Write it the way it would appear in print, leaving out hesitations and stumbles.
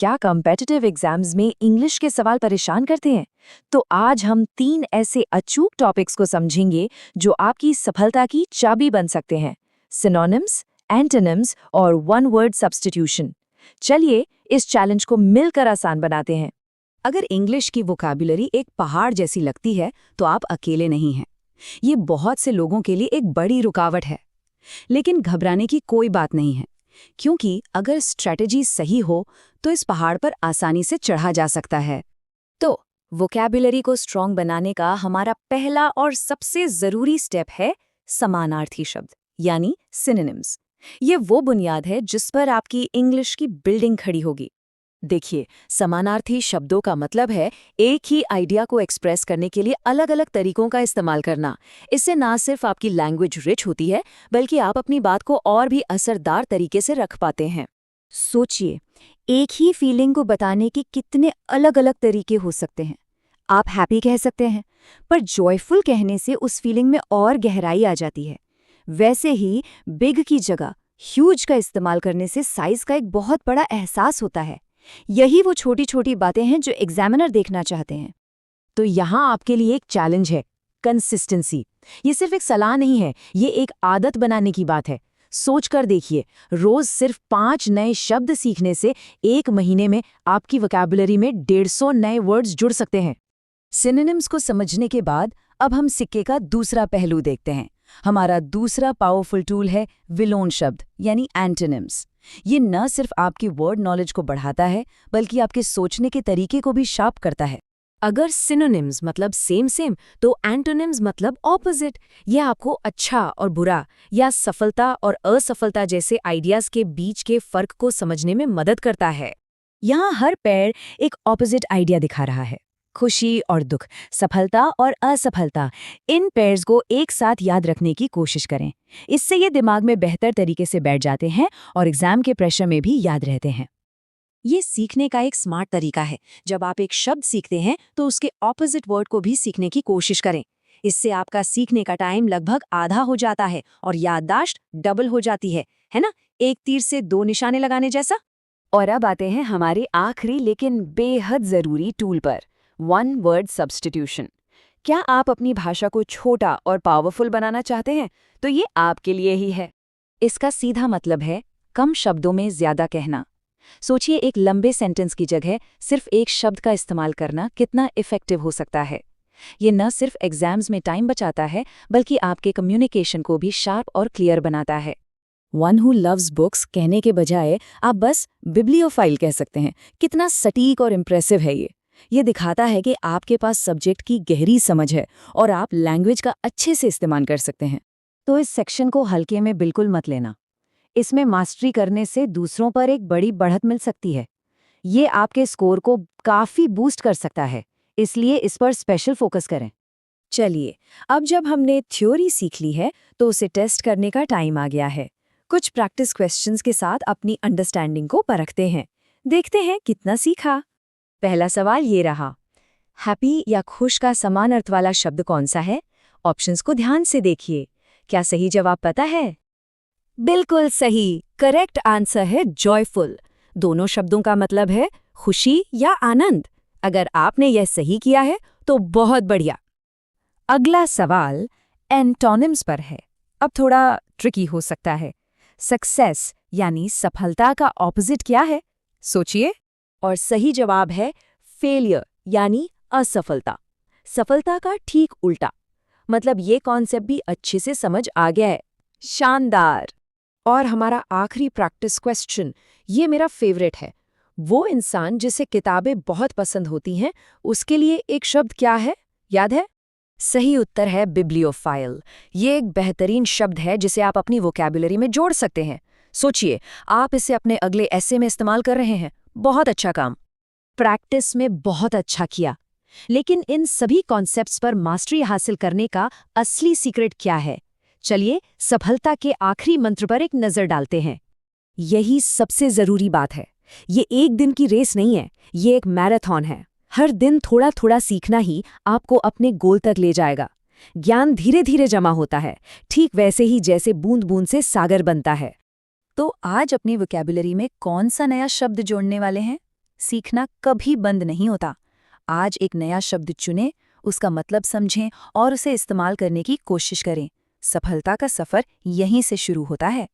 क्या competitive exams में English के सवाल परेशान करते हैं? तो आज हम 3 ऐसे अचूक टॉपिक्स को समझेंगे जो आपकी सफलता की चाबी बन सकते हैं। सिनोनिम्स, एंटोनिम्स और वन वर्ड सब्स्टिट्यूशन। चलिए इस चैलेंज को मिलकर आसान बनाते हैं। अगर इंग्लिश की वोकैबुलरी एक पहाड़ जैसी लगती है तो आप अकेले नहीं हैं। ये बहुत से लोगों के लिए एक बड़ी रुकावट है। लेकिन घबराने की कोई बात नहीं है, क्योंकि अगर स्ट्रैटेजी सही हो तो इस पहाड़ पर आसानी से चढ़ा जा सकता है। तो वोकैबुलरी को स्ट्रॉन्ग बनाने का हमारा पहला और सबसे ज़रूरी स्टेप है समानार्थी शब्द, यानी सिनोनिम्स। ये वो बुनियाद है जिस पर आपकी इंग्लिश की बिल्डिंग खड़ी होगी। देखिए, समानार्थी शब्दों का मतलब है एक ही आइडिया को एक्सप्रेस करने के लिए अलग अलग तरीकों का इस्तेमाल करना। इससे ना सिर्फ आपकी लैंग्वेज रिच होती है, बल्कि आप अपनी बात को और भी असरदार तरीके से रख पाते हैं। सोचिए, एक ही फीलिंग को बताने के कितने अलग अलग तरीके हो सकते हैं। आप हैप्पी कह सकते हैं, पर जॉयफुल कहने से उस फीलिंग में और गहराई आ जाती है। वैसे ही बिग की जगह ह्यूज का इस्तेमाल करने से साइज का एक बहुत बड़ा एहसास होता है। यही वो छोटी छोटी बातें हैं जो एग्जामिनर देखना चाहते हैं। तो यहाँ आपके लिए एक चैलेंज है, कंसिस्टेंसी। ये सिर्फ एक सलाह नहीं है, ये एक आदत बनाने की बात है। सोच कर देखिए, रोज सिर्फ 5 नए शब्द सीखने से 1 महीने में आपकी वोकैबुलरी में 150 नए वर्ड्स जुड़ सकते हैं। सिनोनिम्स को समझने के बाद अब हम सिक्के का दूसरा पहलू देखते हैं। हमारा दूसरा पावरफुल टूल है विलोन शब्द, यानी एंटोनिम्स। ये न सिर्फ आपकी वर्ड नॉलेज को बढ़ाता है, बल्कि आपके सोचने के तरीके को भी शार्प करता है। अगर सिनोनिम्स मतलब सेम तो एंटोनिम्स मतलब ऑपोजिट। ये आपको अच्छा और बुरा या सफलता और असफलता जैसे आइडियाज के बीच के फर्क को समझने में मदद करता है। यहाँ हर पेयर एक ऑपोजिट आइडिया दिखा रहा है। खुशी और दुख, सफलता और असफलता, इन पेयर्स को एक साथ याद रखने की कोशिश करें। इससे ये दिमाग में बेहतर तरीके से बैठ जाते हैं और एग्जाम के प्रेशर में भी याद रहते हैं। ये सीखने का एक स्मार्ट तरीका है। जब आप एक शब्द सीखते हैं तो उसके ऑपोजिट वर्ड को भी सीखने की कोशिश करें। इससे आपका सीखने का टाइम लगभग आधा हो जाता है और याददाश्त डबल हो जाती है ना? एक तीर से 2 निशाने लगाने जैसा। और अब आते हैं हमारे आखिरी लेकिन बेहद जरूरी टूल पर, वन वर्ड सब्स्टिट्यूशन। क्या आप अपनी भाषा को छोटा और पावरफुल बनाना चाहते हैं? तो ये आपके लिए ही है। इसका सीधा मतलब है कम शब्दों में ज्यादा कहना। सोचिए, एक लंबे सेंटेंस की जगह सिर्फ एक शब्द का इस्तेमाल करना कितना इफेक्टिव हो सकता है। ये न सिर्फ एग्जाम्स में टाइम बचाता है, बल्कि आपके कम्युनिकेशन को भी शार्प और क्लियर बनाता है। वन हु लव्स बुक्स कहने के बजाय आप बस बिब्लियोफाइल कह सकते हैं। कितना सटीक और इम्प्रेसिव है ये दिखाता है कि आपके पास सब्जेक्ट की गहरी समझ है और आप लैंग्वेज का अच्छे से इस्तेमाल कर सकते हैं। तो इस सेक्शन को हल्के में बिल्कुल मत लेना। इसमें मास्टरी करने से दूसरों पर एक बड़ी बढ़त मिल सकती है। ये आपके स्कोर को काफ़ी बूस्ट कर सकता है, इसलिए इस पर स्पेशल फोकस करें। चलिए, अब जब हमने थ्योरी सीख ली है तो उसे टेस्ट करने का टाइम आ गया है। कुछ प्रैक्टिस क्वेश्चंस के साथ अपनी अंडरस्टैंडिंग को परखते हैं। देखते हैं कितना सीखा। पहला सवाल ये रहा, हैप्पी या खुश का समान अर्थ वाला शब्द कौन सा है? ऑप्शंस को ध्यान से देखिए। क्या सही जवाब पता है? बिल्कुल सही। करेक्ट आंसर है जॉयफुल। दोनों शब्दों का मतलब है खुशी या आनंद। अगर आपने यह सही किया है तो बहुत बढ़िया। अगला सवाल एंटोनिम्स पर है। अब थोड़ा ट्रिकी हो सकता है। सक्सेस यानी सफलता का ऑपोजिट क्या है? सोचिए। और सही जवाब है फेलियर यानी असफलता। सफलता का ठीक उल्टा। मतलब ये कॉन्सेप्ट भी अच्छे से समझ आ गया है। शानदार। और हमारा आखिरी प्रैक्टिस क्वेश्चन, ये मेरा फेवरेट है। वो इंसान जिसे किताबें बहुत पसंद होती हैं, उसके लिए एक शब्द क्या है? याद है? सही उत्तर है बिब्लियोफाइल। ये एक बेहतरीन शब्द है जिसे आप अपनी वोकैबुलरी में जोड़ सकते हैं। सोचिए, आप इसे अपने अगले एसे में इस्तेमाल कर रहे हैं। बहुत अच्छा काम। प्रैक्टिस में बहुत अच्छा किया। लेकिन इन सभी कॉन्सेप्ट्स पर मास्टरी हासिल करने का असली सीक्रेट क्या है? चलिए सफलता के आखिरी मंत्र पर एक नजर डालते हैं। यही सबसे जरूरी बात है। ये एक दिन की रेस नहीं है, ये एक मैराथन है। हर दिन थोड़ा थोड़ा सीखना ही आपको अपने गोल तक ले जाएगा। ज्ञान धीरे धीरे जमा होता है, ठीक वैसे ही जैसे बूंद बूंद से सागर बनता है। तो आज अपनी वोकैबुलरी में कौन सा नया शब्द जोड़ने वाले हैं? सीखना कभी बंद नहीं होता। आज एक नया शब्द चुनें, उसका मतलब समझें और उसे इस्तेमाल करने की कोशिश करें। सफलता का सफर यहीं से शुरू होता है।